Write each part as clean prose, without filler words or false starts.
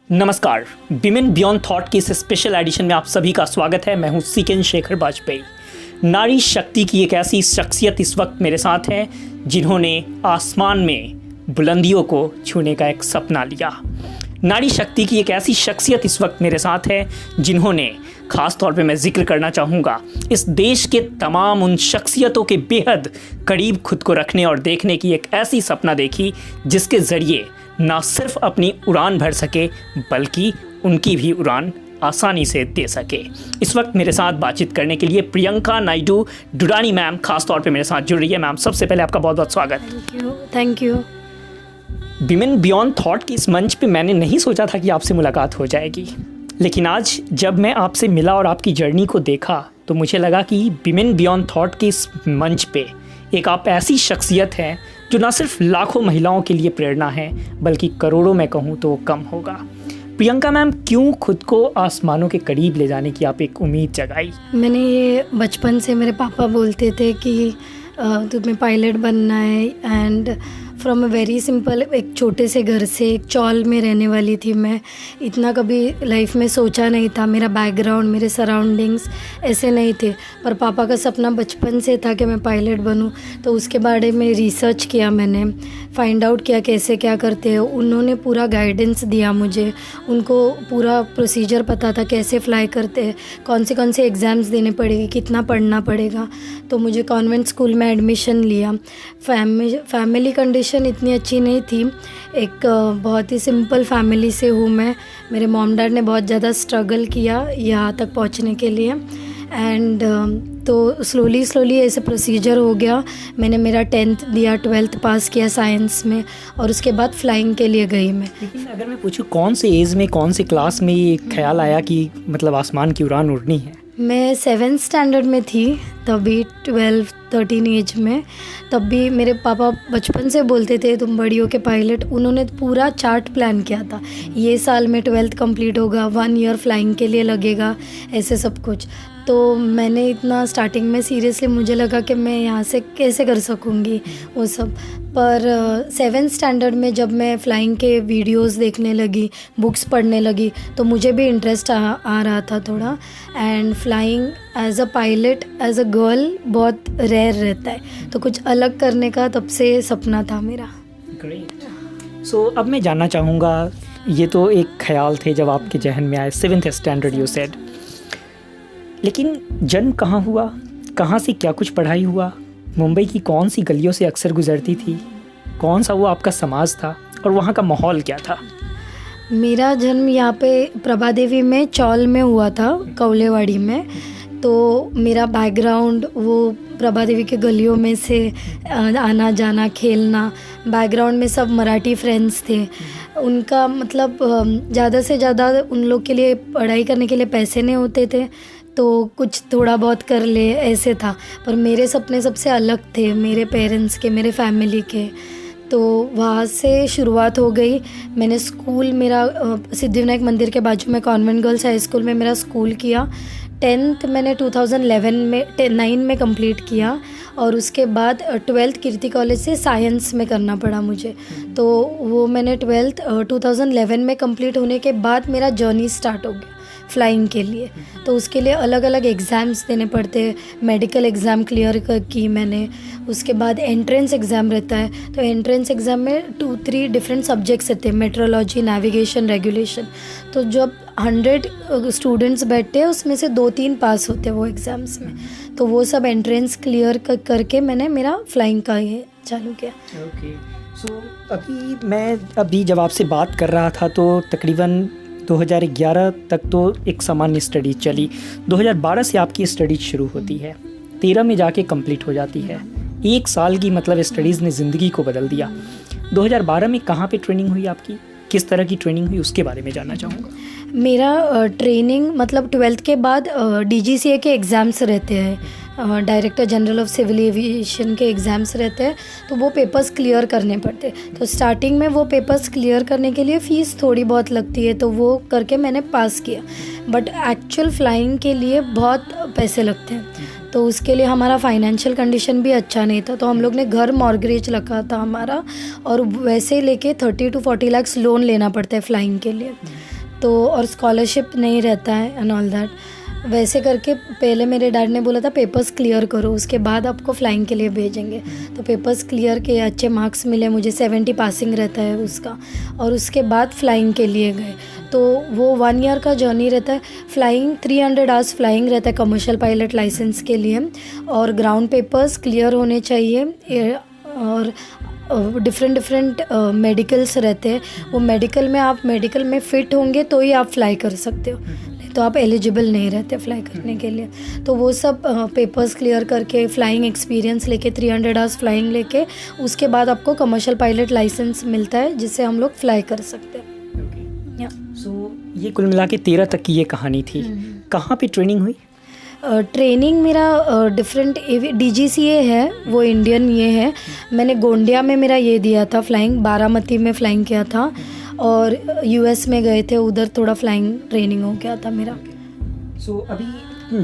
नमस्कार, women beyond thought की इस स्पेशल एडिशन में आप सभी का स्वागत है। मैं हूं सीकेन शेखर वाजपेयी। नारी शक्ति की एक ऐसी शख्सियत इस वक्त मेरे साथ है जिन्होंने आसमान में बुलंदियों को छूने का एक सपना लिया। नारी शक्ति की एक ऐसी शख्सियत इस वक्त मेरे साथ है जिन्होंने, ख़ास तौर पे मैं जिक्र करना चाहूँगा, इस देश के तमाम उन शख्सियतों के बेहद करीब खुद को रखने और देखने की एक ऐसी सपना देखी जिसके ज़रिए ना सिर्फ अपनी उड़ान भर सके बल्कि उनकी भी उड़ान आसानी से दे सके। इस वक्त मेरे साथ बातचीत करने के लिए प्रियंका नायडू डुडानी मैम खास तौर पे मेरे साथ जुड़ रही है। मैम, सबसे पहले आपका बहुत बहुत स्वागत। Thank you. Women beyond thought की इस मंच पे मैंने नहीं सोचा था कि आपसे मुलाकात हो जाएगी, लेकिन आज जब मैं आपसे मिला और आपकी जर्नी को देखा तो मुझे लगा कि विमेन बियॉन्ड थॉट के इस मंच पे एक आप ऐसी शख्सियत हैं जो ना सिर्फ लाखों महिलाओं के लिए प्रेरणा है बल्कि करोड़ों में कहूँ तो वो कम होगा। प्रियंका मैम, क्यों खुद को आसमानों के करीब ले जाने की आप एक उम्मीद जगाई? मैंने ये बचपन से, मेरे पापा बोलते थे कि तुम्हें पायलट बनना है, and from a very simple, एक छोटे से घर से एक चौल में रहने वाली थी मैं। इतना कभी लाइफ में सोचा नहीं था। मेरा बैकग्राउंड, मेरे सराउंडिंग्स ऐसे नहीं थे, पर पापा का सपना बचपन से था कि मैं पायलट बनूं। तो उसके बारे में रिसर्च किया, मैंने फाइंड आउट किया कैसे क्या करते हैं। उन्होंने पूरा गाइडेंस दिया मुझे, उनको पूरा प्रोसीजर पता था कैसे फ्लाई करते हैं, कौन से एग्ज़ाम्स देने पड़ेंगे, कितना पढ़ना पड़ेगा। तो मुझे कॉन्वेंट स्कूल में एडमिशन लिया। फैमिली कंडीशन इतनी अच्छी नहीं थी, एक बहुत ही सिंपल फैमिली से हूँ मैं। मेरे मॉम डैड ने बहुत ज़्यादा स्ट्रगल किया यहाँ तक पहुँचने के लिए, एंड तो स्लोली ऐसे प्रोसीजर हो गया। मैंने मेरा 10th दिया, 12th पास किया साइंस में, और उसके बाद फ्लाइंग के लिए गई मैं। लेकिन अगर मैं पूछूं कौन से एज में, कौन से क्लास में ये ख्याल आया कि मतलब आसमान की उड़ान उड़नी है? मैं 7th स्टैंडर्ड में थी, तभी 12-13 एज में। तब भी मेरे पापा बचपन से बोलते थे तुम बड़ी हो के पायलट। उन्होंने पूरा चार्ट प्लान किया था, ये साल में 12th कंप्लीट होगा, 1 ईयर फ्लाइंग के लिए लगेगा, ऐसे सब कुछ। तो मैंने इतना स्टार्टिंग में सीरियसली मुझे लगा कि मैं यहाँ से कैसे कर सकूँगी वो सब। पर 7th स्टैंडर्ड में जब मैं फ़्लाइंग के वीडियोस देखने लगी, बुक्स पढ़ने लगी, तो मुझे भी इंटरेस्ट आ रहा था थोड़ा। And flying as a pilot, as a girl बहुत रेयर रहता है, तो कुछ अलग करने का तब से सपना था मेरा। ग्रेट। सो अब मैं जानना चाहूँगा, ये तो एक ख्याल थे जब आपके जहन में आए, 7th स्टैंडर्ड यू सेड, लेकिन जन्म कहाँ हुआ, कहाँ से क्या कुछ पढ़ाई हुआ, मुंबई की कौन सी गलियों से अक्सर गुजरती थी, कौन सा वो आपका समाज था और वहाँ का माहौल क्या था? मेरा जन्म यहाँ पे प्रभा देवी में चौल में हुआ था, कौलेवाड़ी में। तो मेरा बैकग्राउंड वो प्रभा देवी के गलियों में से आना जाना, खेलना। बैकग्राउंड में सब मराठी फ्रेंड्स थे। उनका मतलब ज़्यादा से ज़्यादा उन लोग के लिए पढ़ाई करने के लिए पैसे नहीं होते थे, तो कुछ थोड़ा बहुत कर ले ऐसे था। पर मेरे सपने सबसे अलग थे, मेरे पेरेंट्स के, मेरे फैमिली के। तो वहाँ से शुरुआत हो गई। मैंने स्कूल, मेरा सिद्धिविनायक मंदिर के बाजू में कॉन्वेंट गर्ल्स हाई स्कूल में मेरा स्कूल किया। 10th मैंने 2009 में कंप्लीट किया, और उसके बाद 12th कीर्ति कॉलेज से साइंस में करना पड़ा मुझे। तो वो मैंने 12th 2011 में कंप्लीट होने के बाद मेरा जर्नी स्टार्ट हो गया फ़्लाइंग के लिए। तो उसके लिए अलग अलग एग्ज़ाम्स देने पड़ते हैं। मेडिकल एग्ज़ाम क्लियर की मैंने, उसके बाद एंट्रेंस एग्ज़ाम रहता है। तो एंट्रेंस एग्ज़ाम में 2-3 डिफरेंट सब्जेक्ट्स रहते हैं, मेट्रोलॉजी, नेविगेशन, रेगुलेशन। तो जब 100 स्टूडेंट्स बैठते हैं उसमें से 2-3 पास होते हैं वो एग्ज़ाम्स में। तो वो सब एंट्रेंस क्लियर करके मैंने मेरा फ़्लाइंग का ये चालू किया। ओके। सो अभी जब आपसे बात कर रहा था तो तकरीबन 2011 तक तो एक सामान्य स्टडी चली। 2012 से आपकी स्टडीज शुरू होती है, 13 में जाके कंप्लीट हो जाती है। 1 साल की मतलब स्टडीज़ ने ज़िंदगी को बदल दिया। 2012 में कहाँ पे ट्रेनिंग हुई आपकी, किस तरह की ट्रेनिंग हुई, उसके बारे में जानना चाहूँगा। मेरा ट्रेनिंग मतलब 12th के बाद DGCA के एग्ज़ाम्स रहते हैं, director general of civil aviation के एग्ज़ाम्स रहते हैं। तो वो पेपर्स क्लियर करने पड़ते हैं। तो स्टार्टिंग में वो पेपर्स क्लियर करने के लिए फ़ीस थोड़ी बहुत लगती है, तो वो करके मैंने पास किया। बट एक्चुअल फ्लाइंग के लिए बहुत पैसे लगते हैं, तो उसके लिए हमारा फाइनेंशियल कंडीशन भी अच्छा नहीं था। तो हम लोग ने घर मॉर्गेज रखा था हमारा, और वैसे लेके 30 to 40 लाख लोन लेना पड़ता है फ़्लाइंग के लिए। तो और स्कॉलरशिप नहीं रहता है एंड ऑल दैट। वैसे करके पहले मेरे डैड ने बोला था पेपर्स क्लियर करो, उसके बाद आपको फ़्लाइंग के लिए भेजेंगे। तो पेपर्स क्लियर के अच्छे मार्क्स मिले मुझे, 70 पासिंग रहता है उसका, और उसके बाद फ़्लाइंग के लिए गए। तो वो 1 ईयर का जर्नी रहता है। फ़्लाइंग 300 आवर्स फ़्लाइंग रहता है कमर्शियल पायलट लाइसेंस के लिए, और ग्राउंड पेपर्स क्लियर होने चाहिए, और डिफरेंट मेडिकल्स रहते हैं। वो मेडिकल में फ़िट होंगे तो ही आप फ्लाई कर सकते हो, नहीं तो आप एलिजिबल नहीं रहते फ्लाई करने के लिए। तो वो सब पेपर्स क्लियर करके फ़्लाइंग एक्सपीरियंस लेके 300 आवर्स फ़्लाइंग लेके उसके बाद आपको कमर्शियल पायलट लाइसेंस मिलता है, जिससे हम लोग फ्लाई कर सकते हैं। सो ये कुल मिला के 13 तक की ये कहानी थी। कहाँ पे ट्रेनिंग हुई? ट्रेनिंग मेरा डिफरेंट DGCA है, वो इंडियन ये है। मैंने गोंडिया में मेरा ये दिया था फ़्लाइंग, बारामती में फ़्लाइंग किया था, और US में गए थे, उधर थोड़ा फ़्लाइंग ट्रेनिंग हो गया था मेरा। सो अभी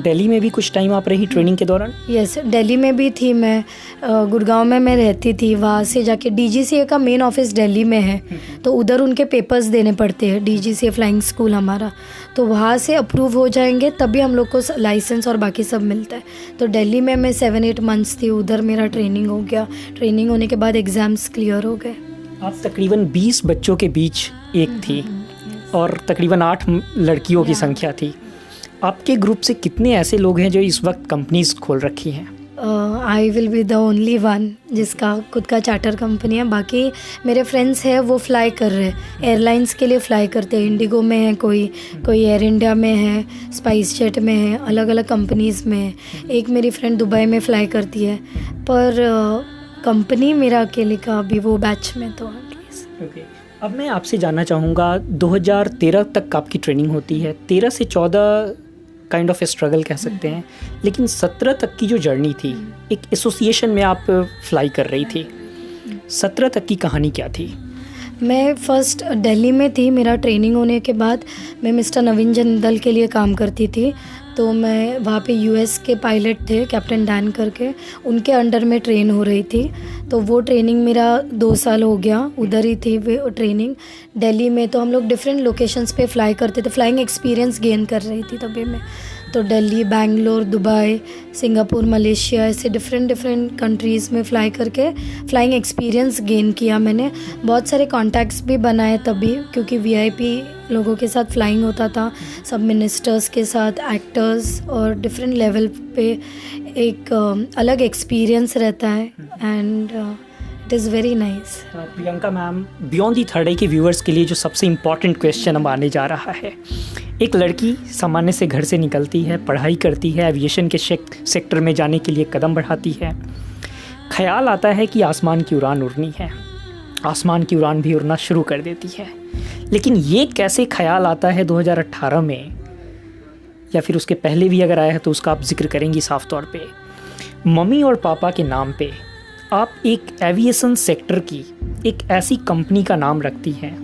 दिल्ली में भी कुछ टाइम आप रही ट्रेनिंग के दौरान? यस, दिल्ली में भी थी मैं। गुड़गांव में मैं रहती थी, वहाँ से जाके DGCA का मेन ऑफिस दिल्ली में है, तो उधर उनके पेपर्स देने पड़ते हैं, DGCA फ़्लाइंग स्कूल हमारा। तो वहाँ से अप्रूव हो जाएंगे तभी हम लोग को लाइसेंस और बाकी सब मिलता है। तो दिल्ली में मैं 7-8 मंथ्स थी, उधर मेरा ट्रेनिंग हो गया। ट्रेनिंग होने के बाद एग्ज़ाम्स क्लियर हो गए। आप तकरीबन 20 बच्चों के बीच एक थी, और तकरीबन 8 लड़कियों की संख्या थी। आपके ग्रुप से कितने ऐसे लोग हैं जो इस वक्त कंपनीज खोल रखी हैं? I will be the only one जिसका खुद का चार्टर कंपनी है। बाकी मेरे फ्रेंड्स हैं वो फ्लाई कर रहे हैं, एयरलाइंस के लिए फ़्लाई करते हैं। इंडिगो में है कोई एयर इंडिया में है, स्पाइस जेट में है, अलग अलग कंपनीज़ में है। एक मेरी फ्रेंड दुबई में फ़्लाई करती है, पर कंपनी मेरा अकेले का अभी वो बैच में तो ओके। अब मैं आपसे जानना चाहूँगा, 2013 तक आपकी ट्रेनिंग होती है, 13 से 14 काइंड ऑफ स्ट्रगल कह सकते हैं, लेकिन 17 तक की जो जर्नी थी, एक एसोसिएशन में आप फ्लाई कर रही थी। 17 तक की कहानी क्या थी? मैं फ़र्स्ट दिल्ली में थी। मेरा ट्रेनिंग होने के बाद मैं मिस्टर नवीन जिंदल के लिए काम करती थी। तो मैं वहाँ पे US के पायलट थे, कैप्टन डैन करके, उनके अंडर में ट्रेन हो रही थी। तो वो ट्रेनिंग मेरा 2 साल हो गया, उधर ही थी वो ट्रेनिंग दिल्ली में। तो हम लोग डिफरेंट लोकेशंस पे फ़्लाई करते थे, फ़्लाइंग एक्सपीरियंस गेन कर रही थी तभी मैं। तो Delhi, Bangalore, Dubai, Singapore, Malaysia, ऐसे डिफरेंट कंट्रीज़ में फ़्लाई करके फ़्लाइंग एक्सपीरियंस गेन किया मैंने। बहुत सारे कॉन्टैक्ट्स भी बनाए तभी, क्योंकि VIP लोगों के साथ फ़्लाइंग होता था, सब मिनिस्टर्स के साथ, एक्टर्स, और डिफरेंट लेवल पे एक अलग एक्सपीरियंस रहता है, and it is very nice. Priyanka ma'am, beyond the third eye के व्यूअर्स के लिए जो सबसे इम्पॉर्टेंट क्वेश्चन अब आने जा रहा है, एक लड़की सामान्य से घर से निकलती है, पढ़ाई करती है, एविएशन के सेक्टर में जाने के लिए कदम बढ़ाती है, ख्याल आता है कि आसमान की उड़ान उड़नी है, आसमान की उड़ान भी उड़ना शुरू कर देती है। लेकिन ये कैसे ख्याल आता है 2018 में, या फिर उसके पहले भी अगर आया है तो उसका आप जिक्र करेंगी साफ तौर पे? मम्मी और पापा के नाम पे आप एक एविएशन सेक्टर की एक ऐसी कंपनी का नाम रखती हैं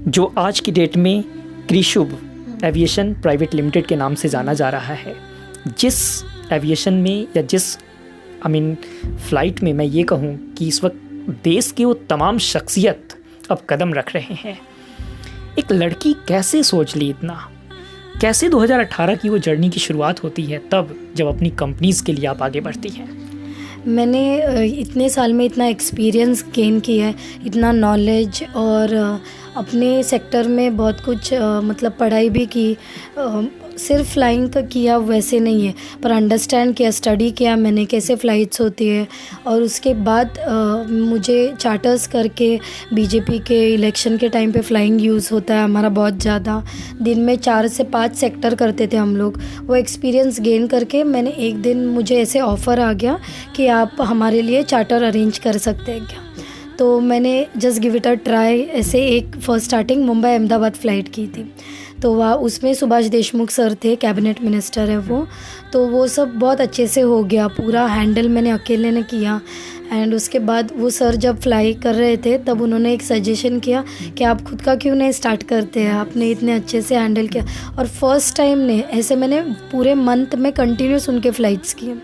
जो आज की डेट में क्रिशुभ एविएशन प्राइवेट लिमिटेड के नाम से जाना जा रहा है। जिस एविएशन में या जिस फ़्लाइट में मैं ये कहूँ कि इस वक्त देश के वो तमाम शख्सियत अब कदम रख रहे हैं, एक लड़की कैसे सोच ली इतना? कैसे 2018 की वो जर्नी की शुरुआत होती है, तब जब अपनी कंपनीज़ के लिए आप आगे बढ़ती हैं? मैंने इतने साल में इतना एक्सपीरियंस गेन किया है, इतना नॉलेज, और अपने सेक्टर में बहुत कुछ मतलब पढ़ाई भी की। सिर्फ फ्लाइंग तक किया वैसे नहीं है, पर अंडरस्टैंड किया, स्टडी किया मैंने कैसे फ़्लाइट्स होती है। और उसके बाद मुझे चार्टर्स करके बीजेपी के इलेक्शन के टाइम पे फ़्लाइंग यूज़ होता है हमारा बहुत ज़्यादा। दिन में 4 से 5 सेक्टर करते थे हम लोग। वो एक्सपीरियंस गेन करके मैंने एक दिन, मुझे ऐसे ऑफ़र आ गया कि आप हमारे लिए चार्टर अरेंज कर सकते हैं क्या। तो मैंने just give it a try. ऐसे एक first starting Mumbai Ahmedabad flight की थी। तो वहाँ उसमें सुभाष देशमुख सर थे, कैबिनेट मिनिस्टर है वो। तो वो सब बहुत अच्छे से हो गया, पूरा हैंडल मैंने अकेले ने किया। एंड उसके बाद वो सर जब फ्लाई कर रहे थे तब उन्होंने एक सजेशन किया कि आप खुद का क्यों नहीं स्टार्ट करते हैं, आपने इतने अच्छे से हैंडल किया। और फर्स्ट टाइम ने ऐसे मैंने पूरे मंथ में कंटिन्यूस उनके फ़्लाइट्स किए।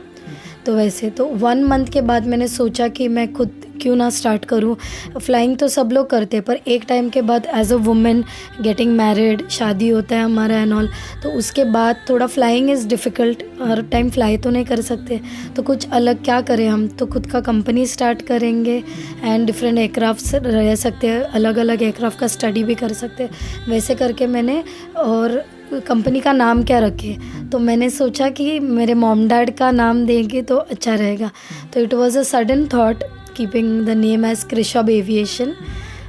तो वैसे तो 1 मंथ के बाद मैंने सोचा कि मैं खुद क्यों ना स्टार्ट करूं। फ्लाइंग तो सब लोग करते हैं, पर एक टाइम के बाद as a woman getting married, शादी होता है हमारा एंड ऑल, तो उसके बाद थोड़ा flying is difficult. Her time fly तो नहीं कर सकते, तो कुछ अलग क्या करें हम, तो खुद का कंपनी स्टार्ट करेंगे एंड डिफरेंट एयरक्राफ्ट रह सकते हैं, अलग अलग एयरक्राफ्ट का स्टडी भी कर सकते हैं। वैसे करके मैंने, और कंपनी का नाम क्या रखे, तो मैंने सोचा कि मेरे मॉम डैड का नाम देंगे तो अच्छा रहेगा। तो it was a sudden thought keeping the name as Krishabh aviation.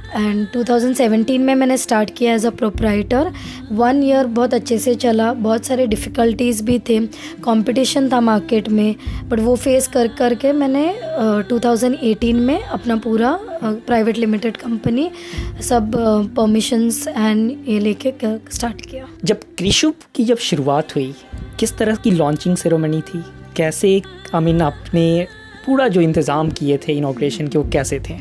And 2017 में मैंने स्टार्ट किया एज अ प्रोप्राइटर। 1 ईयर बहुत अच्छे से चला, बहुत सारे डिफ़िकल्टीज़ भी थे, कंपटीशन था मार्केट में, बट वो फेस कर करके मैंने 2018 में अपना पूरा प्राइवेट लिमिटेड कंपनी सब परमिशंस एंड ये लेके स्टार्ट किया। जब कृषभ की जब शुरुआत हुई, किस तरह की लॉन्चिंग सेरेमनी थी, कैसे आपने पूरा जो इंतज़ाम किए थे इनॉग्रेशन के, वो कैसे थे?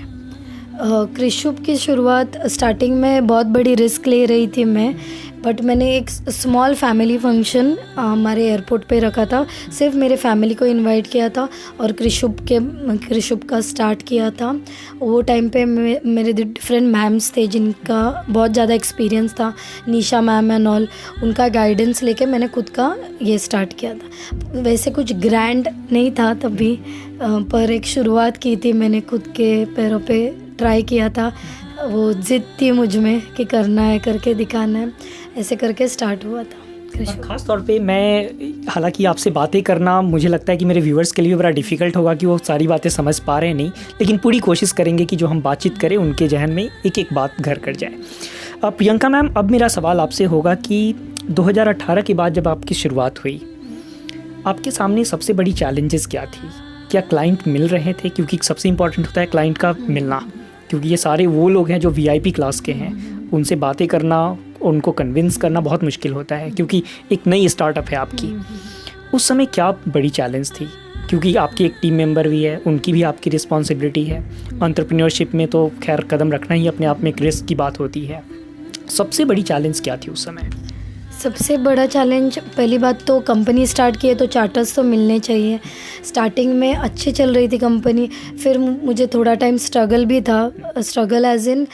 कृषभ की शुरुआत स्टार्टिंग में बहुत बड़ी रिस्क ले रही थी मैं, बट मैंने एक स्मॉल फैमिली फंक्शन हमारे एयरपोर्ट पे रखा था, सिर्फ मेरे फैमिली को इनवाइट किया था और कृषभ का स्टार्ट किया था। वो टाइम पे मेरे डिफरेंट मैम्स थे जिनका बहुत ज़्यादा एक्सपीरियंस था, निशा मैम एंड ऑल, उनका गाइडेंस लेके मैंने खुद का ये स्टार्ट किया था। वैसे कुछ ग्रैंड नहीं था तभी, पर एक शुरुआत की थी मैंने, खुद के पैरों पे ट्राई किया था, वो जिद थी मुझ में कि करना है, करके दिखाना है, ऐसे करके स्टार्ट हुआ था। ख़ास तौर पे मैं, हालांकि आपसे बातें करना मुझे लगता है कि मेरे व्यूअर्स के लिए बड़ा डिफ़िकल्ट होगा कि वो सारी बातें समझ पा रहे हैं नहीं, लेकिन पूरी कोशिश करेंगे कि जो हम बातचीत करें उनके जहन में एक एक बात घर कर जाए। प्रियंका मैम, अब मेरा सवाल आपसे होगा कि 2018 के बाद जब आपकी शुरुआत हुई, आपके सामने सबसे बड़ी चैलेंजेस क्या थी? क्या क्लाइंट मिल रहे थे? क्योंकि सबसे इम्पॉर्टेंट होता है क्लाइंट का मिलना, क्योंकि ये सारे वो लोग हैं जो वीआईपी क्लास के हैं, उनसे बातें करना, उनको कन्विंस करना बहुत मुश्किल होता है, क्योंकि एक नई स्टार्टअप है आपकी। उस समय क्या बड़ी चैलेंज थी? क्योंकि आपकी एक टीम मेंबर भी है, उनकी भी आपकी रिस्पॉन्सिबिलिटी है। एंटरप्रेन्योरशिप में तो खैर कदम रखना ही अपने आप में एक रिस्क की बात होती है। सबसे बड़ी चैलेंज क्या थी उस समय? सबसे बड़ा चैलेंज, पहली बात तो कंपनी स्टार्ट की है तो चार्टर्स तो मिलने चाहिए। स्टार्टिंग में अच्छी चल रही थी कंपनी, फिर मुझे थोड़ा टाइम स्ट्रगल भी था। स्ट्रगल एज इन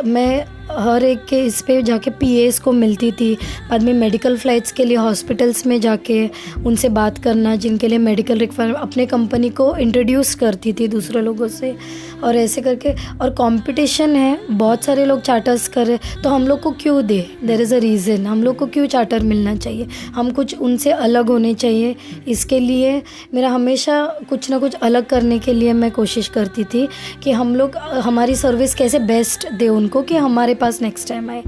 मैं हर एक के इस पे जाके पीएस को मिलती थी, बाद में मेडिकल फ़्लाइट्स के लिए हॉस्पिटल्स में जाके उनसे बात करना, जिनके लिए मेडिकल रिक्वायरमेंट, अपने कंपनी को इंट्रोड्यूस करती थी दूसरे लोगों से, और ऐसे करके। और कंपटीशन है, बहुत सारे लोग चार्टर्स कर रहे, तो हम लोग को क्यों दे, देयर इज़ अ रीज़न, हम लोग को क्यों चार्टर मिलना चाहिए, हम कुछ उनसे अलग होने चाहिए। इसके लिए मेरा हमेशा कुछ ना कुछ अलग करने के लिए मैं कोशिश करती थी कि हम लोग हमारी सर्विस कैसे बेस्ट दे उनको, कि हमारे पास नेक्स्ट टाइम आए।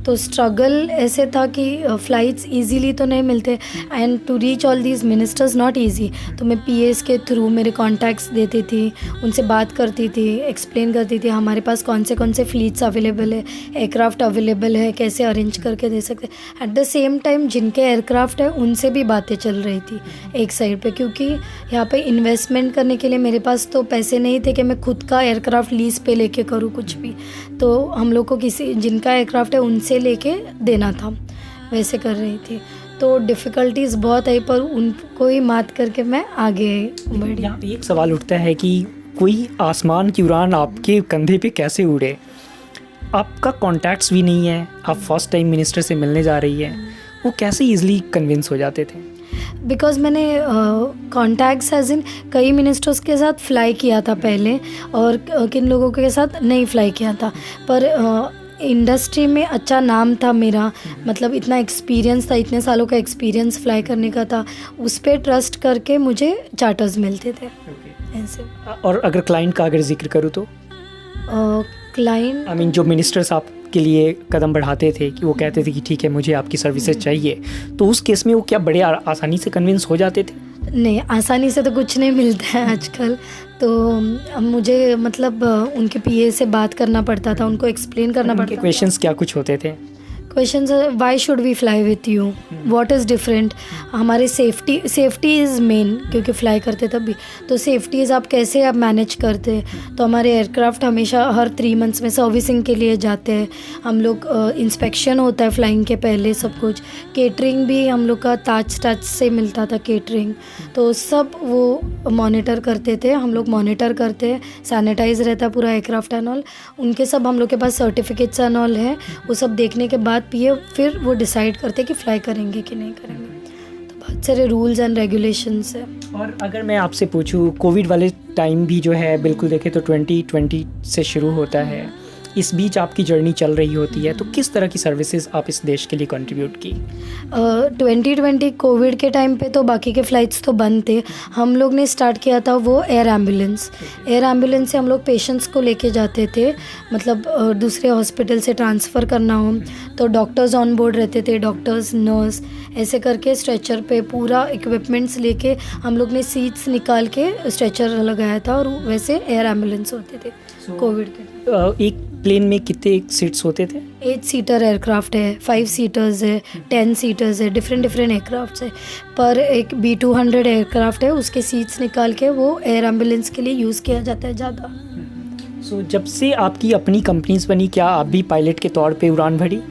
तो स्ट्रगल ऐसे था कि फ़्लाइट्स इजीली तो नहीं मिलते, and to reach all these ministers not easy. तो मैं पीएस के थ्रू मेरे कॉन्टैक्ट्स देती थी, उनसे बात करती थी, एक्सप्लेन करती थी हमारे पास कौन से फ़्लीट्स अवेलेबल है, एयरक्राफ्ट अवेलेबल है, कैसे अरेंज करके दे सकते। एट द सेम टाइम जिनके एयरक्राफ्ट है उनसे भी बातें चल रही थी एक साइड पे, क्योंकि यहाँ पे इन्वेस्टमेंट करने के लिए मेरे पास तो पैसे नहीं थे कि मैं खुद का एयरक्राफ्ट लीज़ पे लेके करूँ कुछ भी। तो हम लोग को किसी जिनका एयरक्राफ्ट है उनसे लेके देना था, वैसे कर रही थी। तो डिफ़िकल्टीज़ बहुत आई, पर उनको ही मात करके मैं आगे बढ़ी। यहाँ पे एक सवाल उठता है कि कोई आसमान की उड़ान आपके कंधे पे कैसे उड़े? आपका कॉन्टैक्ट्स भी नहीं है, आप फर्स्ट टाइम मिनिस्टर से मिलने जा रही है, वो कैसे ईजिली कन्विंस हो जाते थे? बिकॉज़ मैंने कॉन्टैक्ट्स एज इन कई मिनिस्टर्स के साथ फ्लाई किया था पहले, और किन लोगों के साथ नहीं फ्लाई किया था, पर इंडस्ट्री में अच्छा नाम था मेरा, मतलब इतना एक्सपीरियंस था, इतने सालों का एक्सपीरियंस फ्लाई करने का था, उस पर ट्रस्ट करके मुझे चार्टर्स मिलते थे ऐसे। और अगर क्लाइंट का अगर जिक्र करूँ तो क्लाइंट जो मिनिस्टर्स आपके लिए कदम बढ़ाते थे कि वो कहते थे कि ठीक है मुझे आपकी सर्विसेज चाहिए, तो उस केस में वो क्या बड़े आसानी से कन्विंस हो जाते थे? नहीं, आसानी से तो कुछ नहीं मिलता है आजकल। तो मुझे मतलब उनके पीए से बात करना पड़ता था, उनको एक्सप्लेन करना पड़ता था। क्वेश्चंस क्या कुछ होते थे? Question why should we fly with you, what is different. हमारे सेफ्टी इज़ मेन, क्योंकि फ्लाई करते तब भी तो सेफ्टी इज़ आप कैसे आप मैनेज करते हैं. तो हमारे एयरक्राफ्ट हमेशा हर 3 मंथ्स में सर्विसिंग के लिए जाते हैं. हम लोग इंस्पेक्शन होता है फ्लाइंग के पहले सब कुछ. केटरिंग भी हम लोग का टच से मिलता था केटरिंग, तो सब वो मॉनिटर करते थे. हम लोग मॉनिटर करते हैं, सैनिटाइज रहता है पूरा एयरक्राफ्ट एंड ऑल. उनके सब हम लोग के पास सर्टिफिकेट्स एंड ऑल है. वो सब देखने के बाद फिर वो डिसाइड करते कि फ्लाई करेंगे कि नहीं करेंगे. तो बहुत सारे रूल्स एंड रेगुलेशंस है. और अगर मैं आपसे पूछूं, कोविड वाले टाइम भी जो है बिल्कुल देखें तो 2020 से शुरू होता है, इस बीच आपकी जर्नी चल रही होती है, तो किस तरह की सर्विसेज आप इस देश के लिए कंट्रीब्यूट की? 2020 कोविड के टाइम पे तो बाकी के फ़्लाइट्स तो बंद थे. हम लोग ने स्टार्ट किया था वो एयर एम्बुलेंस से हम लोग पेशेंट्स को लेके जाते थे. मतलब दूसरे हॉस्पिटल से ट्रांसफ़र करना हो तो डॉक्टर्स ऑन बोर्ड रहते थे, डॉक्टर्स, नर्स, ऐसे करके स्ट्रेचर पे पूरा इक्विपमेंट्स लेके हम लोग ने सीट्स निकाल के स्ट्रेचर लगाया था. और वैसे एयर एम्बुलेंस होते थे कोविड के. एक प्लेन में कितने सीट्स होते थे? 8 सीटर एयरक्राफ्ट है, 5 सीटर्स है, 10 सीटर्स है, डिफरेंट एयरक्राफ्ट है. पर एक B200 एयरक्राफ्ट है, उसके सीट्स निकाल के वो एयर एम्बुलेंस के लिए यूज़ किया जाता है ज़्यादा. जब से आपकी अपनी कंपनीज बनी, क्या आप भी पायलट के तौर पे उड़ान भरी?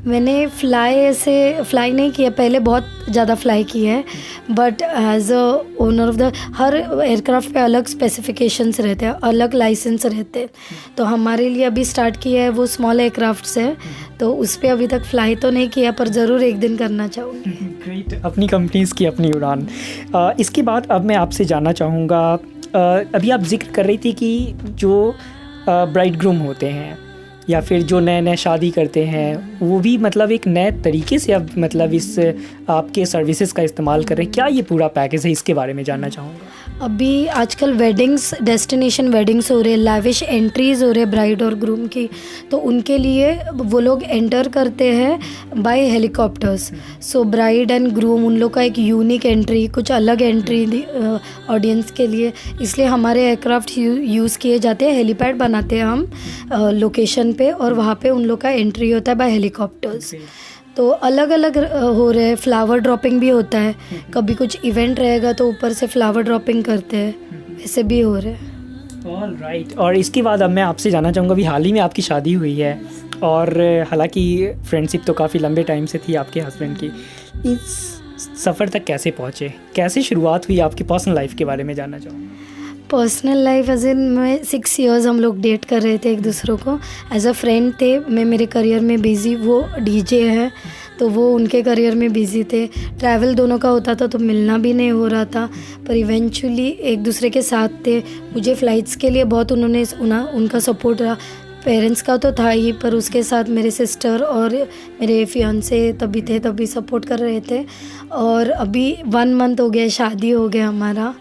मैंने फ्लाई नहीं किया, पहले बहुत ज़्यादा फ्लाई किया है. But as a owner of the हर एयरक्राफ्ट पे अलग स्पेसिफिकेशंस रहते हैं, अलग लाइसेंस रहते हैं. तो हमारे लिए अभी स्टार्ट किया है वो स्मॉल एयरक्राफ्ट्स है, तो उस पर अभी तक फ्लाई तो नहीं किया, पर ज़रूर एक दिन करना चाहूँगी. ग्रेट, अपनी कंपनीज़ की अपनी उड़ान. इसके बाद अब मैं आपसे जानना चाहूँगा, अभी आप जिक्र कर रही थी कि जो ब्राइड ग्रूम होते हैं या फिर जो नए शादी करते हैं, वो भी मतलब एक नए तरीके से अब मतलब इस आपके सर्विसेज का इस्तेमाल कर रहे हैं. क्या ये पूरा पैकेज है, इसके बारे में जानना चाहूँगा. अभी आजकल वेडिंग्स, डेस्टिनेशन वेडिंग्स हो रहे हैं, लैविश एंट्रीज हो रहे हैं ब्राइड और ग्रूम की. तो उनके लिए वो लोग एंटर करते हैं by helicopters. So bride and groom उन लोग का एक यूनिक एंट्री, कुछ अलग एंट्री ऑडियंस के लिए. इसलिए हमारे एयरक्राफ्ट यूज़ किए जाते हैं. हेलीपैड बनाते हैं हम लोकेशन पे, और वहाँ पे उन लोग का एंट्री होता है बाय हेलीकॉप्टर्स. तो अलग अलग हो रहे हैं. फ्लावर ड्रॉपिंग भी होता है, कभी कुछ इवेंट रहेगा तो ऊपर से फ्लावर ड्रॉपिंग करते हैं, ऐसे भी हो रहे हैं. All right. और इसके बाद अब मैं आपसे जानना चाहूँगा, अभी हाल ही में आपकी शादी हुई है, और हालांकि फ्रेंडशिप तो काफ़ी लंबे टाइम से थी आपके हस्बैंड की. इस सफ़र तक कैसे पहुँचे, कैसे शुरुआत हुई आपकी पर्सनल लाइफ के बारे में जानना चाहूँगा. पर्सनल लाइफ एज इन मैं 6 इयर्स हम लोग डेट कर रहे थे एक दूसरों को. एज अ फ्रेंड थे. मैं मेरे करियर में बिज़ी, वो डीजे है तो वो उनके करियर में बिज़ी थे. ट्रैवल दोनों का होता था तो मिलना भी नहीं हो रहा था, पर इवेंचुअली एक दूसरे के साथ थे. मुझे फ़्लाइट्स के लिए बहुत उनका सपोर्ट रहा. पेरेंट्स का तो था ही, पर उसके साथ मेरे सिस्टर और मेरे फियांसे तभी सपोर्ट कर रहे थे. और अभी 1 मंथ हो गया, शादी हो गया हमारा.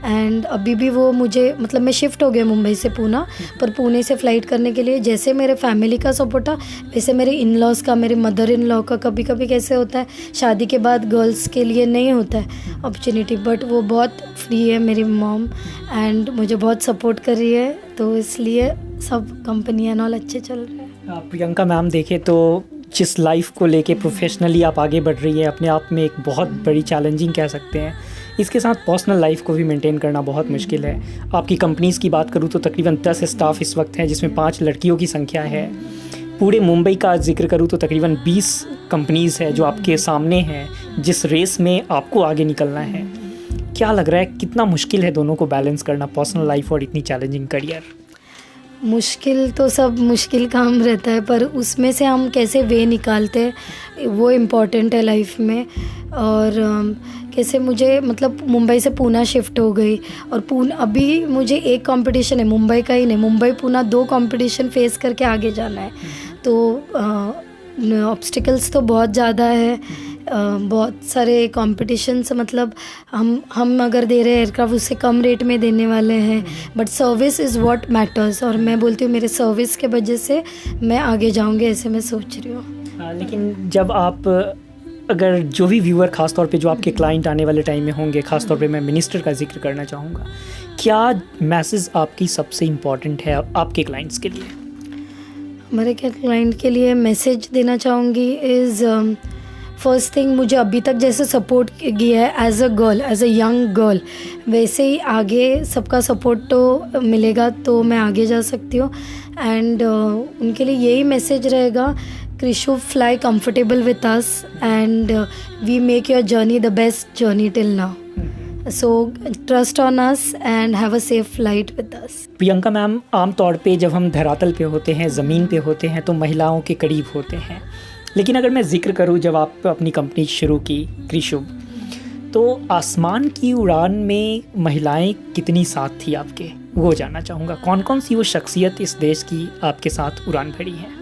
एंड अभी भी वो मुझे, मतलब मैं शिफ्ट हो गया मुंबई से पूना, पर पुणे से फ़्लाइट करने के लिए जैसे मेरे फैमिली का सपोर्ट था वैसे मेरे इन लॉज़ का, मेरे मदर इन लॉ का. कभी कभी कैसे होता है शादी के बाद गर्ल्स के लिए नहीं होता है अपॉर्चुनिटी, बट वो बहुत फ्री है मेरी मॉम, एंड मुझे बहुत सपोर्ट कर रही है. तो इसलिए सब कंपनी एंड ऑल अच्छे चल रहे हैं. प्रियंका मैम, देखें तो जिस लाइफ को लेके प्रोफेशनली आप आगे बढ़ रही है, अपने आप में एक बहुत बड़ी चैलेंजिंग कह सकते हैं. इसके साथ पर्सनल लाइफ को भी मेंटेन करना बहुत मुश्किल है. आपकी कंपनीज़ की बात करूँ तो तकरीबन 10 स्टाफ इस वक्त हैं, जिसमें 5 लड़कियों की संख्या है. पूरे मुंबई का जिक्र करूँ तो तकरीबन 20 कंपनीज़ है जो आपके सामने हैं, जिस रेस में आपको आगे निकलना है. क्या लग रहा है, कितना मुश्किल है दोनों को बैलेंस करना, पर्सनल लाइफ और इतनी चैलेंजिंग करियर? मुश्किल तो सब मुश्किल काम रहता है, पर उसमें से हम कैसे वे निकालते हैं वो इम्पॉर्टेंट है लाइफ में. और कैसे मुझे, मतलब मुंबई से पूना शिफ्ट हो गई, और अभी मुझे एक कंपटीशन है, मुंबई का ही नहीं, मुंबई पूना 2 कंपटीशन फेस करके आगे जाना है. तो ऑब्स्टिकल्स तो बहुत ज़्यादा है. बहुत सारे कॉम्पिटिशन्स, मतलब हम अगर दे रहे हैं एयरक्राफ्ट उससे कम रेट में देने वाले हैं, but service is what matters. और मैं बोलती हूँ मेरे सर्विस के वजह से मैं आगे जाऊँगी, ऐसे मैं सोच रही हूँ. लेकिन जब आप, अगर जो भी व्यूअर, ख़ास तौर पे जो आपके क्लाइंट आने वाले टाइम में होंगे, ख़ास तौर पे मैं मिनिस्टर का जिक्र करना चाहूँगा, क्या मैसेज आपकी सबसे इम्पॉर्टेंट है आपके क्लाइंट्स के लिए? हमारे क्लाइंट के लिए मैसेज देना चाहूँगी इज़ फर्स्ट थिंग, मुझे अभी तक जैसे सपोर्ट किया है as a girl, as a young girl, वैसे ही आगे सबका सपोर्ट तो मिलेगा तो मैं आगे जा सकती हूँ। एंड उनके लिए यही मैसेज रहेगा, Krishu fly comfortable with us and we make your journey the best journey till now. So trust on us and have a safe flight with us. Priyanka ma'am, आमतौर पे जब हम धरातल पे होते हैं, ज़मीन पे होते हैं, तो महिलाओं के करीब होते हैं। लेकिन अगर मैं जिक्र करूं, जब आप अपनी कंपनी शुरू की कृषु, तो आसमान की उड़ान में महिलाएं कितनी साथ थी आपके, वो जानना चाहूँगा। कौन कौन सी वो शख्सियत इस देश की आपके साथ उड़ान भरी हैं?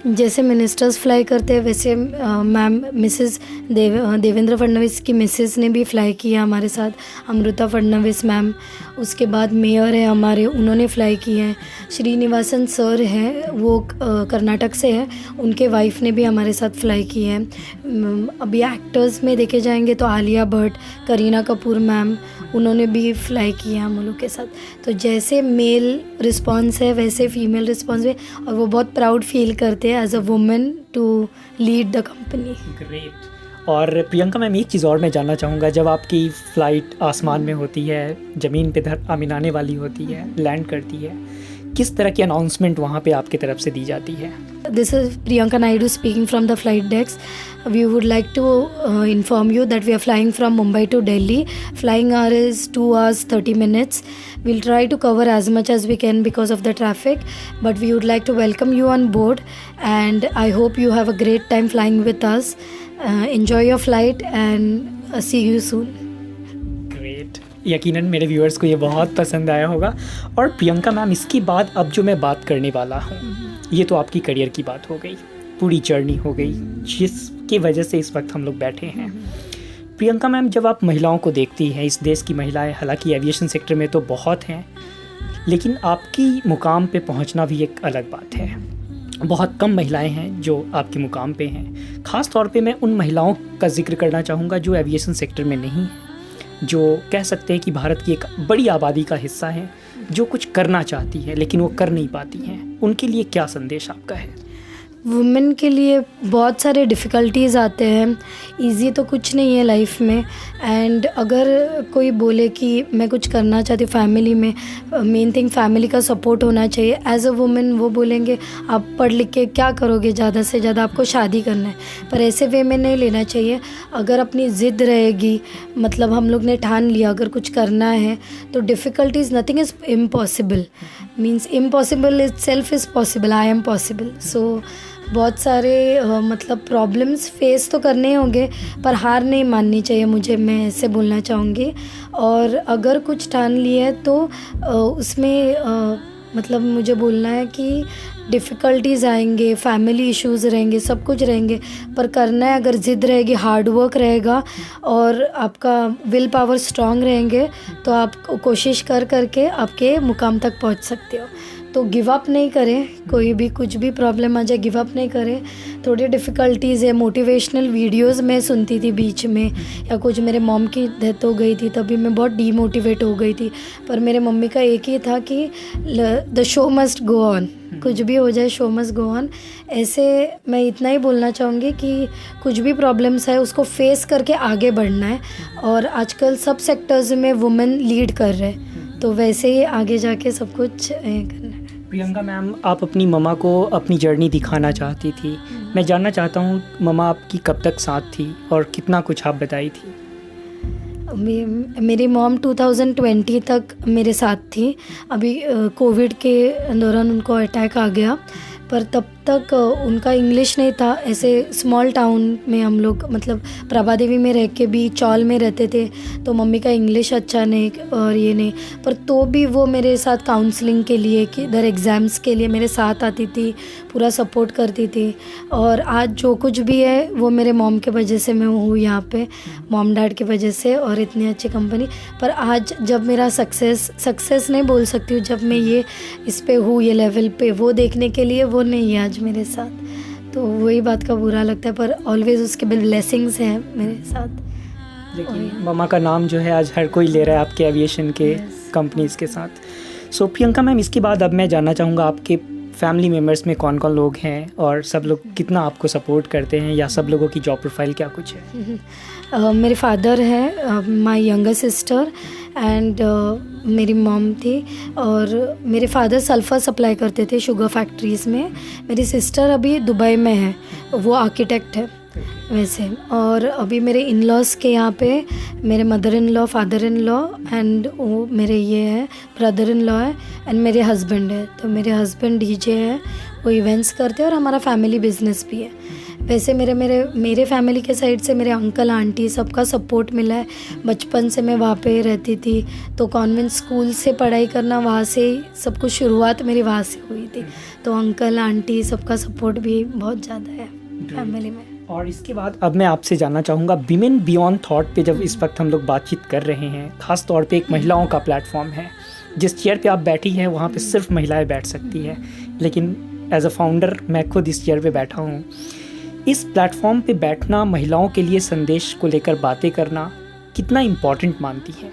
जैसे मिनिस्टर्स फ्लाई करते हैं वैसे मैम मिसेस देवेंद्र फडणवीस की मिसेस ने भी फ्लाई किया हमारे साथ, अमृता फडणवीस मैम। उसके बाद मेयर है हमारे, उन्होंने फ़्लाई किए हैं। श्रीनिवासन सर हैं, वो कर्नाटक से है, उनके वाइफ ने भी हमारे साथ फ़्लाई किए हैं। अभी एक्टर्स में देखे जाएंगे तो आलिया भट्ट, करीना कपूर मैम, उन्होंने भी फ़्लाई किया हम लोग के साथ। तो जैसे मेल रिस्पॉन्स है वैसे फ़ीमेल रिस्पॉन्स भी, और वो बहुत प्राउड फील करते हैं as a woman to lead the company. Great. और प्रियंका मैम, एक चीज़ और मैं जानना चाहूँगा, जब आपकी फ़्लाइट आसमान में होती है, ज़मीन पे आने वाली होती है, लैंड करती है, किस तरह की अनाउंसमेंट वहाँ पे आपकी तरफ से दी जाती है? This is Priyanka Naidu speaking from the flight decks. We would like to inform you that we are flying from Mumbai to Delhi. Flying hour is 2 hours 30 minutes. We'll try to cover as much as we can because of the traffic, but we would like to welcome you on board and I hope you have a great time flying with us. Enjoy your flight and see you soon. Great. यकीनन मेरे viewers को ये बहुत पसंद आया होगा। और Priyanka ma'am, इसके बाद अब जो मैं बात करने वाला हूँ, ये तो आपकी करियर की बात हो गई, पूरी जर्नी हो गई जिसकी वजह से इस वक्त हम लोग बैठे हैं। प्रियंका मैम, जब आप महिलाओं को देखती हैं, इस देश की महिलाएं हालांकि एविएशन सेक्टर में तो बहुत हैं, लेकिन आपकी मुकाम पे पहुंचना भी एक अलग बात है। बहुत कम महिलाएं हैं जो आपके मुकाम पे हैं। ख़ास तौर पे मैं उन महिलाओं का जिक्र करना चाहूँगा जो एविएशन सेक्टर में नहीं हैं, जो कह सकते हैं कि भारत की एक बड़ी आबादी का हिस्सा है, जो कुछ करना चाहती है लेकिन वो कर नहीं पाती हैं। उनके लिए क्या संदेश आपका है? वुमेन के लिए बहुत सारे डिफ़िकल्टीज़ आते हैं, इजी तो कुछ नहीं है लाइफ में। एंड अगर कोई बोले कि मैं कुछ करना चाहती हूँ फैमिली में, मेन थिंग फैमिली का सपोर्ट होना चाहिए। एज अ वुमेन वो बोलेंगे आप पढ़ लिख के क्या करोगे, ज़्यादा से ज़्यादा आपको शादी करना है, पर ऐसे वे में नहीं लेना चाहिए। अगर अपनी ज़िद रहेगी, मतलब हम लोग ने ठान लिया अगर कुछ करना है, तो difficulties, nothing is impossible, means impossible is self is possible, I am possible. So बहुत सारे मतलब प्रॉब्लम्स फेस तो करने होंगे, पर हार नहीं माननी चाहिए, मुझे मैं ऐसे बोलना चाहूँगी। और अगर कुछ ठान लिया है तो उसमें मतलब मुझे बोलना है कि डिफ़िकल्टीज़ आएंगे, फैमिली इश्यूज़ रहेंगे, सब कुछ रहेंगे, पर करना है। अगर ज़िद रहेगी, हार्ड वर्क रहेगा और आपका विल पावर स्ट्रांग रहेंगे, तो आप कोशिश करके आपके मुकाम तक पहुंच सकते हो। तो गिव अप नहीं करें, कोई भी कुछ भी प्रॉब्लम आ जाए गिव अप नहीं करें। थोड़ी डिफ़िकल्टीज़ है, मोटिवेशनल वीडियोस मैं सुनती थी बीच में, या कुछ मेरे मॉम की डेथ हो गई थी तभी मैं बहुत डीमोटिवेट हो गई थी, पर मेरे मम्मी का एक ही था कि the show must go on, कुछ भी हो जाए शो मस्ट गो ऑन। ऐसे मैं इतना ही बोलना चाहूँगी कि कुछ भी प्रॉब्लम्स है उसको फेस करके आगे बढ़ना है। और आजकल सब सेक्टर्स में वुमेन लीड कर रहे हैं, तो वैसे ही आगे जाके सब कुछ करना है। प्रियंका मैम, आप अपनी मम्मा को अपनी जर्नी दिखाना चाहती थी। मैं जानना चाहता हूँ मम्मा आपकी कब तक साथ थी और कितना कुछ आप बताई थी? मेरी मॉम 2020 तक मेरे साथ थी। अभी कोविड के दौरान उनको अटैक आ गया, पर तब तक उनका इंग्लिश नहीं था। ऐसे स्मॉल टाउन में हम लोग, मतलब प्रभा देवी में रह के भी चौल में रहते थे, तो मम्मी का इंग्लिश अच्छा नहीं और ये नहीं, पर तो भी वो मेरे साथ काउंसलिंग के लिए, कि इधर एग्ज़ाम्स के लिए मेरे साथ आती थी, पूरा सपोर्ट करती थी। और आज जो कुछ भी है वो मेरे मॉम के वजह से मैं हूँ यहाँ पे, मॉम डैड की वजह से, और इतनी अच्छी कंपनी। पर आज जब मेरा सक्सेस नहीं बोल सकती हूँ, जब मैं ये इस पे हूँ, ये लेवल पे, वो देखने के लिए वो नहीं है आज मेरे साथ, तो वही बात का बुरा लगता है। पर ऑलवेज उसके ब्लेसिंग्स हैं मेरे साथ। लेकिन मम्मा का नाम जो है आज हर कोई ले रहा है आपके एविएशन के कंपनीज़ के साथ। सो प्रियंका मैम, इसके बाद अब मैं जानना चाहूँगा आपके फैमिली मेम्बर्स में कौन कौन लोग हैं और सब लोग कितना आपको सपोर्ट करते हैं, या सब लोगों की जॉब प्रोफाइल क्या कुछ है? मेरे फादर हैं, माय यंगर सिस्टर एंड मेरी मॉम थी, और मेरे फादर सल्फ़र सप्लाई करते थे शुगर फैक्ट्रीज़ में। मेरी सिस्टर अभी दुबई में है, वो आर्किटेक्ट है वैसे। और अभी मेरे इन लॉज़ के यहाँ पे मेरे mother in law, father in law and वो मेरे ये है ब्रदर इन लॉ है एंड मेरे हस्बैंड है। तो मेरे हस्बैंड डीजे है, वो इवेंट्स करते हैं, और हमारा फैमिली बिजनेस भी है। वैसे मेरे फैमिली के साइड से मेरे अंकल आंटी सबका सपोर्ट मिला है। बचपन से मैं वहाँ पे रहती थी, तो कॉन्वेंट स्कूल से पढ़ाई करना, वहाँ से ही सब कुछ शुरुआत मेरी वहाँ से हुई थी। तो अंकल आंटी सबका सपोर्ट भी बहुत ज़्यादा है फैमिली में। और इसके बाद अब मैं आपसे जानना चाहूँगा, विमेन बियॉन्ड थॉट पे जब इस वक्त हम लोग बातचीत कर रहे हैं, ख़ास तौर पे एक महिलाओं का प्लेटफॉर्म है। जिस चेयर पे आप बैठी हैं वहाँ पे सिर्फ महिलाएं बैठ सकती हैं, लेकिन एज अ फाउंडर मैं खुद इस चेयर पे बैठा हूँ। इस प्लेटफॉर्म पे बैठना, महिलाओं के लिए संदेश को लेकर बातें करना कितना इम्पॉर्टेंट मानती है?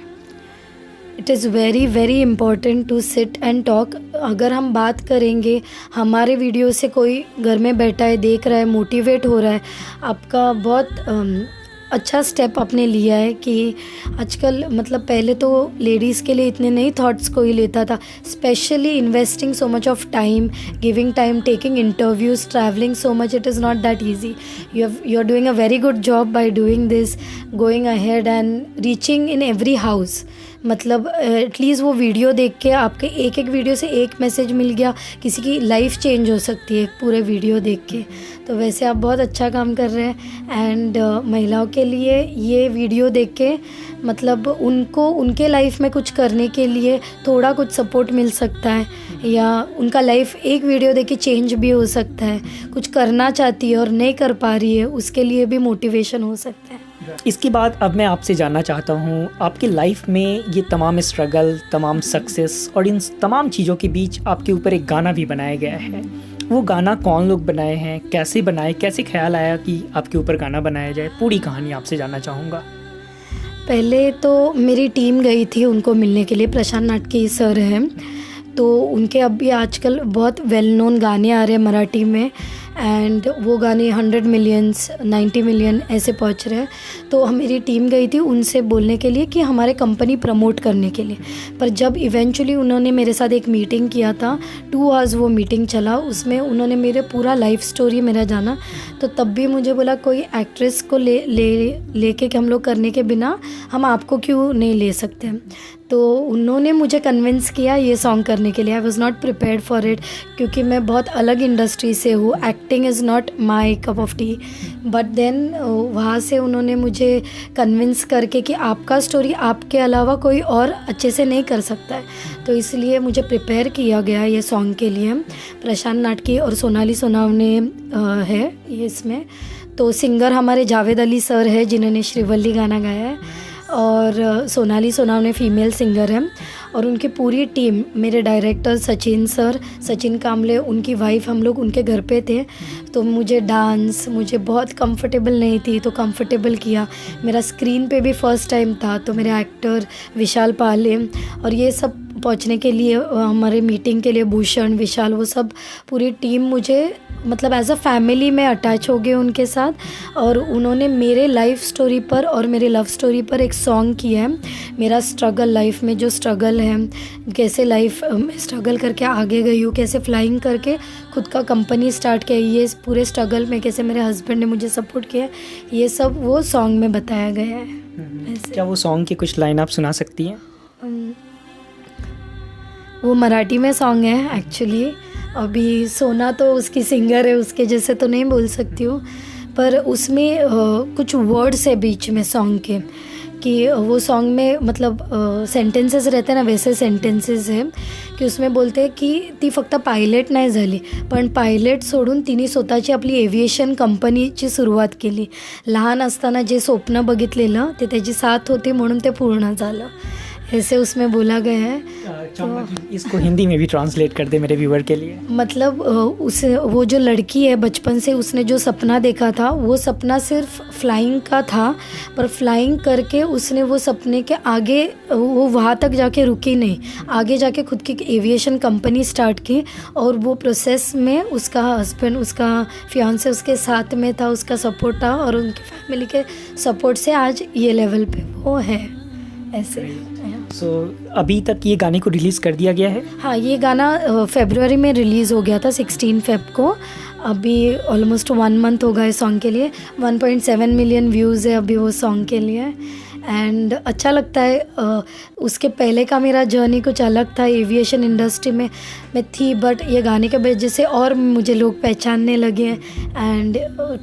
It is very very important to sit and talk. अगर हम बात करेंगे, हमारे वीडियो से कोई घर में बैठा है, देख रहा है, मोटिवेट हो रहा है, आपका बहुत अच्छा स्टेप आपने लिया है। कि आजकल मतलब पहले तो लेडीज़ के लिए इतने नहीं थॉट्स कोई लेता था, specially investing so much of time, giving time, taking interviews, travelling so much, it is not that easy. You are doing a very good job by doing this, going ahead and reaching in every house. मतलब at least वो video देख के आपके एक video से एक message मिल गया, किसी की लाइफ चेंज हो सकती है पूरे वीडियो देख के। तो वैसे आप बहुत अच्छा काम कर रहे हैं। एंड महिलाओं के लिए ये वीडियो देख के मतलब उनको उनके लाइफ में कुछ करने के लिए थोड़ा कुछ सपोर्ट मिल सकता है, या उनका लाइफ एक वीडियो देख के चेंज भी हो सकता है। कुछ करना चाहती है और नहीं कर पा रही है, उसके लिए भी मोटिवेशन हो सकता है। इसके बाद अब मैं आपसे जानना चाहता हूँ, आपके लाइफ में ये तमाम स्ट्रगल, तमाम सक्सेस और इन तमाम चीज़ों के बीच आपके ऊपर एक गाना भी बनाया गया है। वो गाना कौन लोग बनाए हैं, कैसे बनाए, कैसे ख्याल आया कि आपके ऊपर गाना बनाया जाए? पूरी कहानी आपसे जानना चाहूँगा। पहले तो मेरी टीम गई थी उनको मिलने के लिए। प्रशांत नाटकी सर हैं, तो उनके अभी आजकल बहुत वेल नोन गाने आ रहे हैं मराठी में, एंड वो गाने 100 मिलियंस 90 मिलियन ऐसे पहुंच रहे हैं। तो मेरी टीम गई थी उनसे बोलने के लिए कि हमारे कंपनी प्रमोट करने के लिए। पर जब इवेंचुअली उन्होंने मेरे साथ एक मीटिंग किया था, 2 आवर्स वो मीटिंग चला, उसमें उन्होंने मेरे पूरा लाइफ स्टोरी मेरा जाना। तो तब भी मुझे बोला कोई एक्ट्रेस को लेके कि हम लोग करने के बिना हम आपको क्यों नहीं ले सकते। तो उन्होंने मुझे कन्विंस किया ये सॉन्ग करने के लिए। I was not prepared for it, क्योंकि मैं बहुत अलग इंडस्ट्री से हूँ, acting is not my cup of tea. But then वहाँ से उन्होंने मुझे कन्विंस करके कि आपका स्टोरी आपके अलावा कोई और अच्छे से नहीं कर सकता है, तो इसलिए मुझे प्रिपेयर किया गया ये सॉन्ग के लिए। प्रशांत नाटकी और सोनाली सोनावने है ये इसमें। तो सिंगर हमारे जावेद अली सर है जिन्होंने श्रीवल्ली गाना गाया है, और सोनाली सोनावने फीमेल सिंगर हैं। और उनकी पूरी टीम, मेरे डायरेक्टर सचिन सर, सचिन कामले, उनकी वाइफ, हम लोग उनके घर पे थे। तो मुझे मुझे बहुत कंफर्टेबल नहीं थी, तो कंफर्टेबल किया। मेरा स्क्रीन पे भी फर्स्ट टाइम था, तो मेरे एक्टर विशाल पाले और ये सब पहुंचने के लिए, हमारे मीटिंग के लिए भूषण, विशाल, वो सब पूरी टीम मुझे मतलब एज अ फैमिली में अटैच हो गए उनके साथ। और उन्होंने मेरे लाइफ स्टोरी पर और मेरे लव स्टोरी पर एक सॉन्ग किया है। मेरा स्ट्रगल, लाइफ में जो स्ट्रगल है, कैसे लाइफ में स्ट्रगल करके आगे गई हूँ, कैसे फ्लाइंग करके खुद का कंपनी स्टार्ट किया, ये पूरे स्ट्रगल में कैसे मेरे हस्बैंड ने मुझे सपोर्ट किया, ये सब वो सॉन्ग में बताया गया है। क्या वो सॉन्ग की कुछ लाइन आप सुना सकती हैं? वो मराठी में सॉन्ग है एक्चुअली। अभी सोना तो उसकी सिंगर है, उसके जैसे तो नहीं बोल सकती हूँ, पर उसमें कुछ वर्ड्स है बीच में सॉन्ग के, कि वो सॉन्ग में मतलब सेंटेंसेस रहते ना, वैसे सेंटेंसेस है की उसमें बोलते की ती फक्त पायलट नाही झाली, पण पायलट सोडून तिने स्वतःची आपली एव्हिएशन कंपनीची सुरुवात केली. लहान असताना जे स्वप्न बघितलेलं ते त्याची साथ होती म्हणून ते पूर्ण झालं. ऐसे उसमें बोला गया है। चाहूँगा कि इसको हिंदी में भी ट्रांसलेट कर दे मेरे व्यूअर के लिए। मतलब उसे, वो जो लड़की है बचपन से उसने जो सपना देखा था वो सपना सिर्फ फ्लाइंग का था, पर फ्लाइंग करके उसने वो सपने के आगे वो वहाँ तक जाके रुकी नहीं, आगे जाके खुद की एविएशन कंपनी स्टार्ट की, और वो प्रोसेस में उसका हस्बैंड, उसका फियांसे उसके साथ में था, उसका सपोर्ट था, और उनकी फैमिली के सपोर्ट से आज ये लेवल पे वो है ऐसे। सो अभी तक ये गाने को रिलीज़ कर दिया गया है? हाँ, ये गाना फरवरी में रिलीज़ हो गया था 16 फेब को। अभी ऑलमोस्ट 1 मंथ हो गया है सॉन्ग के लिए। 1.7 मिलियन व्यूज़ है अभी वो सॉन्ग के लिए, एंड अच्छा लगता है। उसके पहले का मेरा जर्नी कुछ अलग था, एविएशन इंडस्ट्री में मैं थी, बट ये गाने के वजह से और मुझे लोग पहचानने लगे हैं, एंड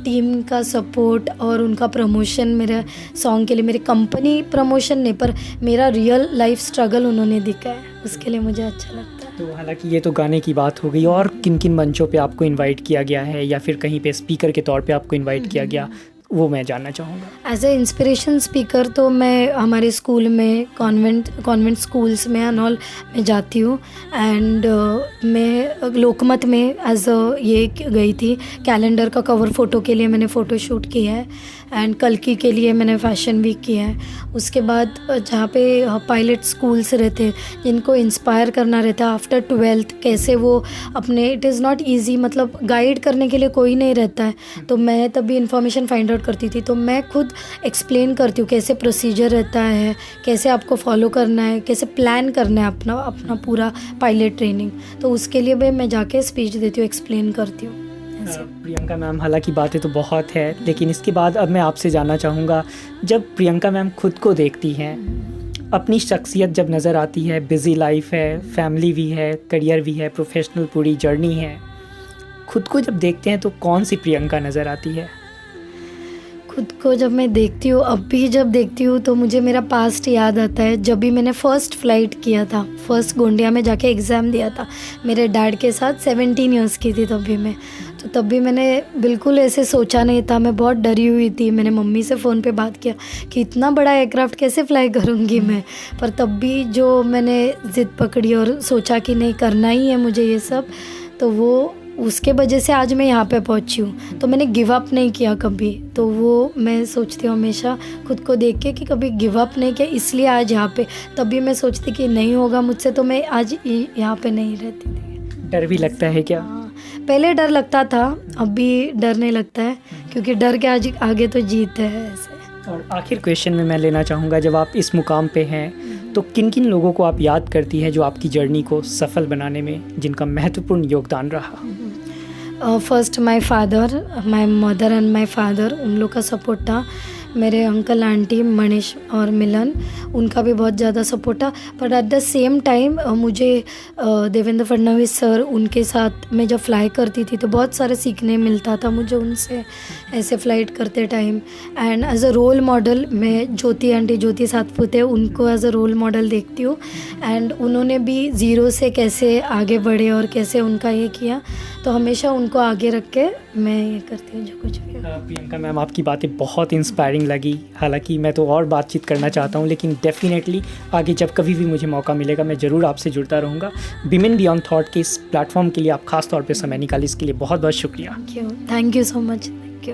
टीम का सपोर्ट और उनका प्रमोशन मेरे सॉन्ग के लिए, मेरी कंपनी प्रमोशन नहीं पर मेरा रियल लाइफ स्ट्रगल उन्होंने दिखा है, उसके लिए मुझे अच्छा लगता है। तो हालांकि ये तो गाने की बात हो गई, और किन किन मंचों पे आपको इनवाइट किया गया है या फिर कहीं पे स्पीकर के तौर पे आपको इनवाइट किया गया, वो मैं जानना चाहूँगा। एज ए इंस्पिरेशन स्पीकर तो मैं हमारे स्कूल में कॉन्वेंट स्कूल्स में एंड ऑल में जाती हूँ, एंड मैं लोकमत में एज ये गई थी, कैलेंडर का कवर फ़ोटो के लिए मैंने फ़ोटो शूट किया है, एंड कल्कि के लिए मैंने फ़ैशन वीक किया है। उसके बाद जहाँ पे पायलट स्कूल्स रहते हैं जिनको इंस्पायर करना रहता है आफ्टर 12th, कैसे वो अपने, इट इज़ नॉट ईजी, मतलब गाइड करने के लिए कोई नहीं रहता है, तो मैं तभी इन्फॉर्मेशन फाइंड आउट करती थी, तो मैं खुद एक्सप्लेन करती हूँ कैसे प्रोसीजर रहता है, कैसे आपको फॉलो करना है, कैसे प्लान करना है अपना पूरा पायलट ट्रेनिंग, तो उसके लिए भी मैं जाके स्पीच देती हूँ, एक्सप्लेन करती हूँ। प्रियंका मैम, हालांकि बातें तो बहुत है, लेकिन इसके बाद अब मैं आपसे जानना चाहूँगा, जब प्रियंका मैम खुद को देखती हैं, अपनी शख्सियत जब नज़र आती है, बिज़ी लाइफ है, फैमिली भी है, करियर भी है, प्रोफेशनल पूरी जर्नी है, खुद को जब देखते हैं तो कौन सी प्रियंका नज़र आती है? खुद को जब मैं देखती हूँ, अब भी जब देखती हूँ तो मुझे मेरा पास्ट याद आता है, जब भी मैंने फ़र्स्ट फ़्लाइट किया था, फर्स्ट गोंडिया में जाके एग्ज़ाम दिया था मेरे डैड के साथ, 17 ईयर्स की थी तब भी मैं, तो तब भी मैंने बिल्कुल ऐसे सोचा नहीं था, मैं बहुत डरी हुई थी। मैंने मम्मी से फ़ोन पे बात किया कि इतना बड़ा एयरक्राफ्ट कैसे फ़्लाई करूँगी मैं, पर तब भी जो मैंने ज़िद पकड़ी और सोचा कि नहीं करना ही है मुझे ये सब, तो वो उसके वजह से आज मैं यहाँ पे पहुँची हूँ। तो मैंने गिव अप नहीं किया कभी, तो वो मैं सोचती हूँ हमेशा खुद को देख के कि कभी गिव अप नहीं किया, इसलिए आज यहाँ पे। तभी मैं सोचती कि नहीं होगा मुझसे तो मैं आज यहाँ पे नहीं रहती थी। डर भी लगता है क्या? हाँ, पहले डर लगता था, अब भी डर नहीं लगता है, क्योंकि डर के आज आगे तो जीत है ऐसे। और आखिर क्वेश्चन में मैं लेना चाहूँगा, जब आप इस मुकाम पे हैं तो किन किन लोगों को आप याद करती है जो आपकी जर्नी को सफल बनाने में जिनका महत्वपूर्ण योगदान रहा? First my father, my mother and my father, उन लोग का सपोर्ट था। मेरे अंकल आंटी मनीष और मिलन, उनका भी बहुत ज़्यादा सपोर्ट था। पर एट द सेम टाइम मुझे देवेंद्र फडणवीस सर, उनके साथ मैं जब फ्लाई करती थी तो बहुत सारे सीखने मिलता था मुझे उनसे, ऐसे फ़्लाइट करते time. And as a role model मैं ज्योति आंटी, ज्योति सातपुते, उनको एज अ रोल मॉडल देखती हूँ। एंड उन्होंने भी ज़ीरो से कैसे आगे बढ़े और कैसे उनका ये किया, तो हमेशा उनको आगे रख के मैं ये करती हूँ जो कुछ भी। प्रियंका मैम, आपकी बातें बहुत इंस्पायरिंग लगी। हालांकि मैं तो और बातचीत करना चाहता हूँ, लेकिन डेफिनेटली आगे जब कभी भी मुझे मौका मिलेगा मैं ज़रूर आपसे जुड़ता रहूँगा। विमेन बियॉन्ड थॉट के इस प्लेटफॉर्म के लिए आप खास तौर पे समय निकाली, इसके लिए बहुत बहुत शुक्रिया। Thank you so much.